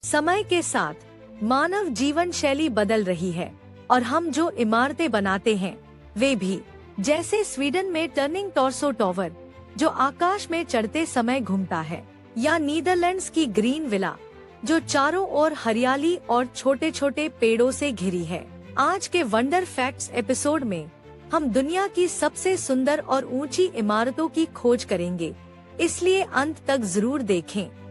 समय के साथ मानव जीवन शैली बदल रही है और हम जो इमारतें बनाते हैं वे भी, जैसे स्वीडन में टर्निंग टॉर्सो टावर जो आकाश में चढ़ते समय घूमता है, या नीदरलैंड्स की ग्रीन विला जो चारों ओर हरियाली और छोटे छोटे पेड़ों से घिरी है। आज के वंडर फैक्ट्स एपिसोड में हम दुनिया की सबसे सुंदर और ऊंची इमारतों की खोज करेंगे, इसलिए अंत तक जरूर देखें।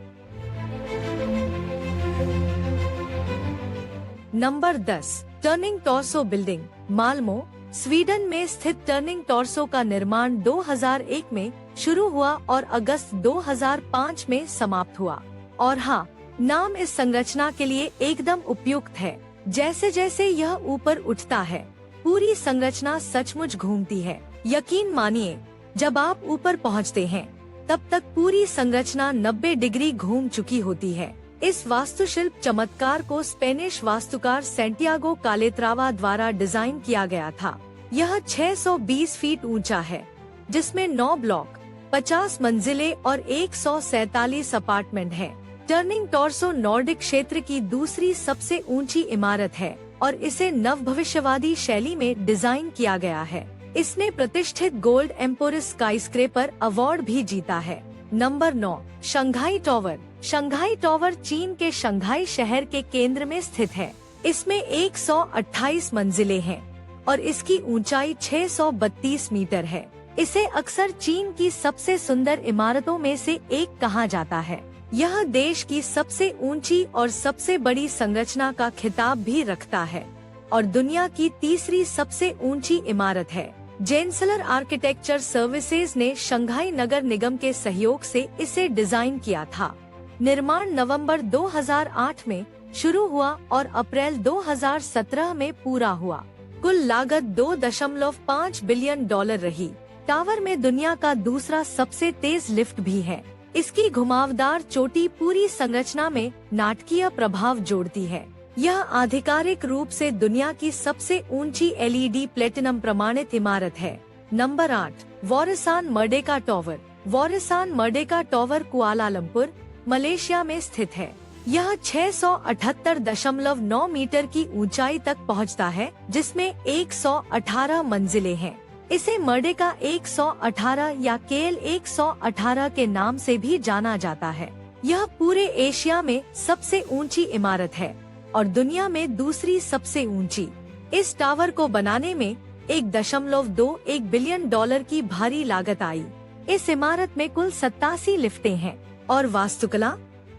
Number 10, turning torso building, Malmo, Sweden में स्थित टर्निंग टॉर्सो का निर्माण 2001 में शुरू हुआ और अगस्त 2005 में समाप्त हुआ। और हाँ, नाम इस संरचना के लिए एकदम उपयुक्त है। जैसे जैसे यह ऊपर उठता है, पूरी संरचना सचमुच घूमती है। यकीन मानिए, जब आप ऊपर पहुंचते हैं, तब तक पूरी संरचना 90 डिग्री घूम चुकी होती है। इस वास्तुशिल्प चमत्कार को स्पेनिश वास्तुकार सैंटियागो कालेत्रावा द्वारा डिजाइन किया गया था। यह 620 फीट ऊंचा है, जिसमें 9 ब्लॉक, 50 मंजिलें और 147 अपार्टमेंट हैं। टर्निंग टॉर्सो नॉर्डिक क्षेत्र की दूसरी सबसे ऊंची इमारत है और इसे नवभविष्यवादी शैली में डिजाइन किया गया है। इसने प्रतिष्ठित गोल्ड एम्पोरस स्काईस्क्रेपर अवार्ड भी जीता है। Number 9, Shanghai tower. Shanghai tower चीन के शंघाई शहर के केंद्र में स्थित है। इसमें 128 मंजिलें हैं और इसकी ऊंचाई 632 मीटर है। इसे अक्सर चीन की सबसे सुंदर इमारतों में से एक कहा जाता है। यह देश की सबसे ऊंची और सबसे बड़ी संरचना का खिताब भी रखता है और दुनिया की तीसरी सबसे ऊंची इमारत है। जेंसलर आर्किटेक्चर सर्विसेज ने शंघाई नगर निगम के सहयोग से इसे डिजाइन किया था। निर्माण नवंबर 2008 में शुरू हुआ और अप्रैल 2017 में पूरा हुआ। कुल लागत $2.5 बिलियन रही। टावर में दुनिया का दूसरा सबसे तेज लिफ्ट भी है। इसकी घुमावदार चोटी पूरी संरचना में नाटकीय प्रभाव जोड़ती है। यह आधिकारिक रूप से दुनिया की सबसे ऊंची LED प्लेटिनम प्रमाणित इमारत है। Number 8, Warisan Merdeka tower. Warisan Merdeka tower Kuala Lumpur, Malaysia में स्थित है। यह 678.9 मीटर की ऊंचाई तक पहुंचता है, जिसमें 118 मंजिलें हैं। इसे मर्डेका 118 या केएल 118 के नाम से भी जाना जाता है। यह पूरे एशिया में सबसे ऊंची इमारत है और दुनिया में दूसरी सबसे ऊंची। इस टावर को बनाने में $1.21 बिलियन की भारी लागत आई। इस इमारत में कुल 87 लिफ्टें हैं और वास्तुकला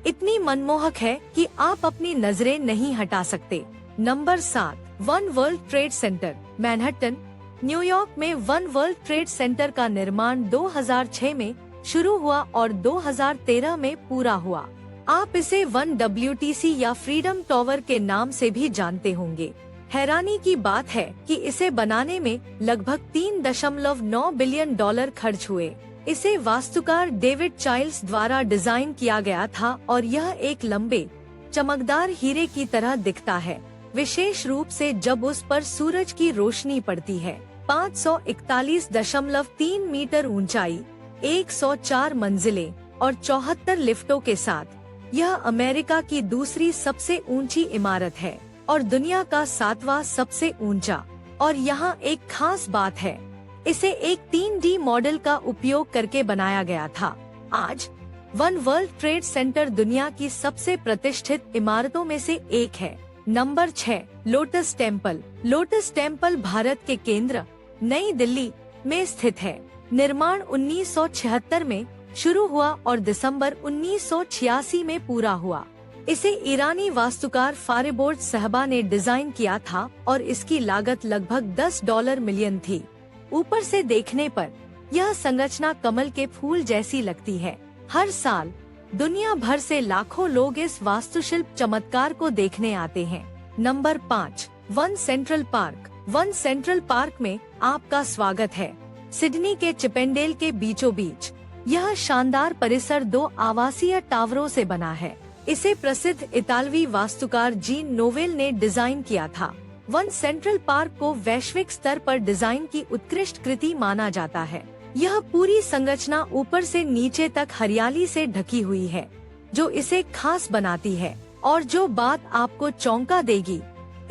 इतनी मनमोहक है कि आप अपनी नजरें नहीं हटा सकते। Number 7, one world trade centre, Manhattan, New York में वन वर्ल्ड ट्रेड सेंटर का निर्माण 2006 में शुरू हुआ और 2013 में पूरा हुआ। आप इसे 1WTC या फ्रीडम टावर के नाम से भी जानते होंगे। हैरानी की बात है कि इसे बनाने में लगभग $3.9 बिलियन खर्च हुए। इसे वास्तुकार डेविड चाइल्ड्स द्वारा डिजाइन किया गया था और यह एक लंबे, चमकदार हीरे की तरह दिखता है, विशेष रूप से जब उस पर सूरज की रोशनी पड़ती है। 541.3 मीटर ऊंचाई, 104 मंजिलें और 74 लिफ्टों के साथ यह अमेरिका की दूसरी सबसे ऊंची इमारत है और दुनिया का 7वां सबसे ऊंचा। और यहाँ एक खास बात है, इसे एक 3D मॉडल का उपयोग करके बनाया गया था। आज वन वर्ल्ड ट्रेड सेंटर दुनिया की सबसे प्रतिष्ठित इमारतों में से एक है। Number 6, lotus temple. Lotus temple Bharat के केंद्र नई दिल्ली में स्थित है। निर्माण 1976 में शुरू हुआ और दिसंबर 1986 में पूरा हुआ। इसे ईरानी वास्तुकार फारिबोर्ड सहबा ने डिजाइन किया था और इसकी लागत लगभग $10 मिलियन थी। ऊपर से देखने पर यह संरचना कमल के फूल जैसी लगती है। हर साल दुनिया भर से लाखों लोग इस वास्तुशिल्प चमत्कार को देखने आते हैं। Number 5, one central park. One central park में आपका स्वागत है। सिडनी के चिपेंडेल के बीचों बीच यह शानदार परिसर 2 आवासीय टावरों से बना है। इसे प्रसिद्ध इतालवी वास्तुकार जीन नोवेल ने डिजाइन किया था। वन सेंट्रल पार्क को वैश्विक स्तर पर डिजाइन की उत्कृष्ट कृति माना जाता है। यह पूरी संरचना ऊपर से नीचे तक हरियाली से ढकी हुई है, जो इसे खास बनाती है। और जो बात आपको चौंका देगी,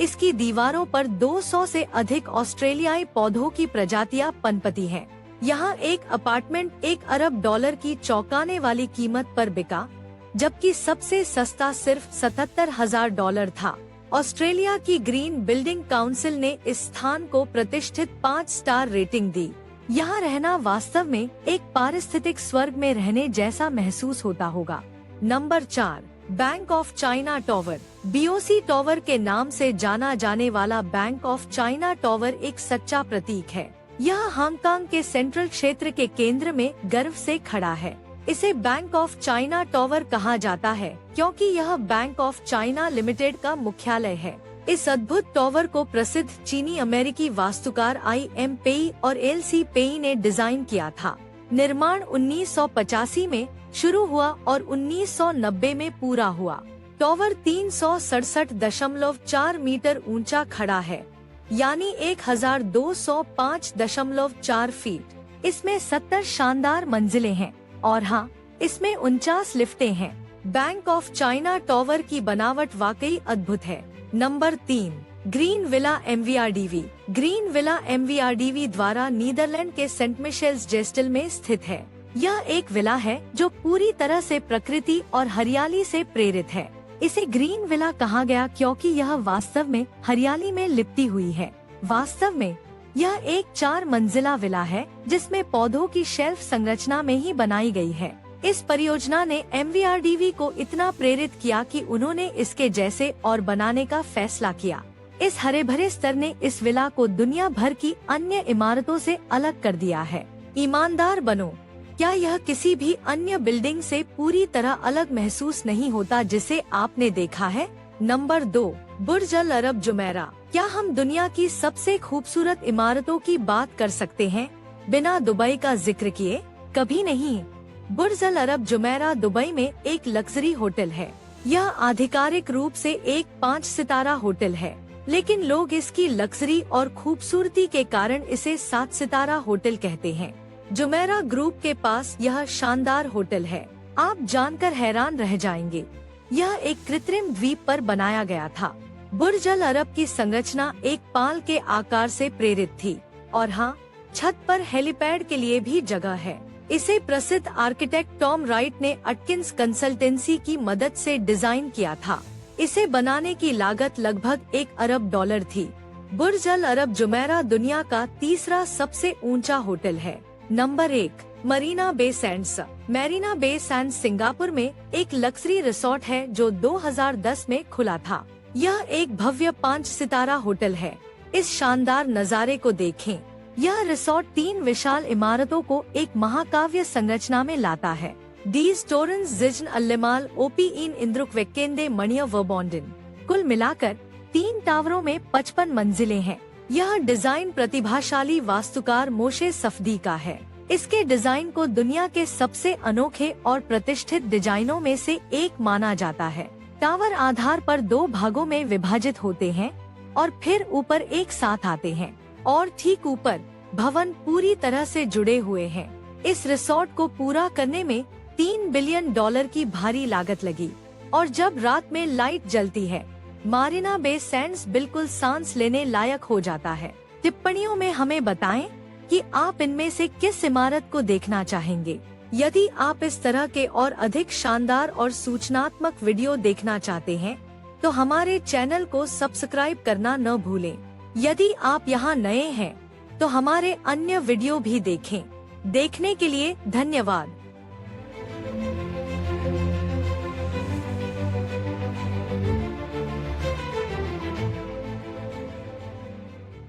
इसकी दीवारों पर 200 से अधिक ऑस्ट्रेलियाई पौधों की प्रजातियां पनपती हैं। यहाँ एक अपार्टमेंट $1 अरब की चौंकाने वाली कीमत पर बिका, जबकि सबसे सस्ता सिर्फ $77,000 था। ऑस्ट्रेलिया की ग्रीन बिल्डिंग काउंसिल ने इस स्थान को प्रतिष्ठित 5 स्टार रेटिंग दी। यहाँ रहना वास्तव में एक पारिस्थितिक स्वर्ग में रहने जैसा महसूस होता होगा। Number 4, bank of China tower. BOC tower के नाम से जाना जाने वाला बैंक ऑफ चाइना टॉवर एक सच्चा प्रतीक है। यह हांगकांग के सेंट्रल क्षेत्र के केंद्र में गर्व से खड़ा है। इसे बैंक ऑफ चाइना टॉवर कहा जाता है क्योंकि यह बैंक ऑफ चाइना लिमिटेड का मुख्यालय है। इस अद्भुत टॉवर को प्रसिद्ध चीनी अमेरिकी वास्तुकार IM पेई और LC पेई ने डिजाइन किया था। निर्माण 1985 में शुरू हुआ और 1990 में पूरा हुआ। टॉवर 367.4 मीटर ऊंचा खड़ा है, यानी 1205.4 फीट। इसमें 70 शानदार मंजिलें हैं और हाँ, इसमें 49 लिफ्टें हैं। बैंक ऑफ चाइना टॉवर की बनावट वाकई अद्भुत है। Number 3, green villa MVRDV। Green villa MVRDV द्वारा नीदरलैंड के सेंट मिशेल्स जेस्टल में स्थित है। यह एक विला है जो पूरी तरह से प्रकृति और हरियाली से प्रेरित है। इसे ग्रीन विला कहा गया क्योंकि यह वास्तव में हरियाली में लिपटी हुई है। वास्तव में यह एक 4 मंजिला विला है जिसमें पौधों की शेल्फ संरचना में ही बनाई गई है। इस परियोजना ने MVRDV को इतना प्रेरित किया कि उन्होंने इसके जैसे और बनाने का फैसला किया। इस हरे भरे स्तर ने इस विला को दुनिया भर की अन्य इमारतों से अलग कर दिया है। ईमानदार बनो, क्या यह किसी भी अन्य बिल्डिंग से पूरी तरह अलग महसूस नहीं होता जिसे आपने देखा है? नंबर 2, बुर्ज अल अरब जुमेरा। क्या हम दुनिया की सबसे खूबसूरत इमारतों की बात कर सकते हैं बिना दुबई का जिक्र किए? कभी नहीं। बुर्ज अल अरब जुमेरा दुबई में एक लग्जरी होटल है। यह आधिकारिक रूप से एक 5 सितारा होटल है, लेकिन लोग इसकी लग्जरी और खूबसूरती के कारण इसे 7 सितारा होटल कहते हैं। जुमेरा ग्रुप के पास यह शानदार होटल है। आप जानकर हैरान रह जाएंगे। यह एक कृत्रिम द्वीप पर बनाया गया था। बुर्ज अल अरब की संरचना एक पाल के आकार से प्रेरित थी और हाँ, छत पर हेलीपैड के लिए भी जगह है। इसे प्रसिद्ध आर्किटेक्ट टॉम राइट ने अटकिंस कंसल्टेंसी की मदद से डिजाइन किया था। इसे बनाने की लागत लगभग $1 अरब थी। बुर्ज अल अरब जुमेरा दुनिया का तीसरा सबसे ऊंचा होटल है। Number 1, Marina Bay Sands. Marina Bay Sands Singapore में एक लग्जरी रिसोर्ट है जो 2010 में खुला था। यह एक भव्य 5 सितारा होटल है। इस शानदार नज़ारे को देखें। यह रिसोर्ट 3 विशाल इमारतों को एक महाकाव्य संरचना में लाता है। डीज टोरेंस जिजन अल्लेमाल ओपी इन इंद्रुक वेकेंदे मणिया वर्बोंडन। कुल मिलाकर 3 टावरों में 55 मंजिलें हैं। यह डिजाइन प्रतिभाशाली वास्तुकार मोशे सफदी का है। इसके डिजाइन को दुनिया के सबसे अनोखे और प्रतिष्ठित डिजाइनों में से एक माना जाता है। टावर आधार पर 2 भागों में विभाजित होते हैं और फिर ऊपर एक साथ आते हैं और ठीक ऊपर भवन पूरी तरह से जुड़े हुए हैं। इस रिसोर्ट को पूरा करने में $3 बिलियन की भारी लागत लगी और जब रात में लाइट जलती है, मरीना बे सैंड्स बिल्कुल सांस लेने लायक हो जाता है। टिप्पणियों में हमें बताएं कि आप इनमें से किस इमारत को देखना चाहेंगे। यदि आप इस तरह के और अधिक शानदार और सूचनात्मक वीडियो देखना चाहते हैं, तो हमारे चैनल को सब्सक्राइब करना न भूलें। यदि आप यहाँ नए हैं, तो हमारे अन्य वीडियो भी देखें। देखने के लिए धन्यवाद।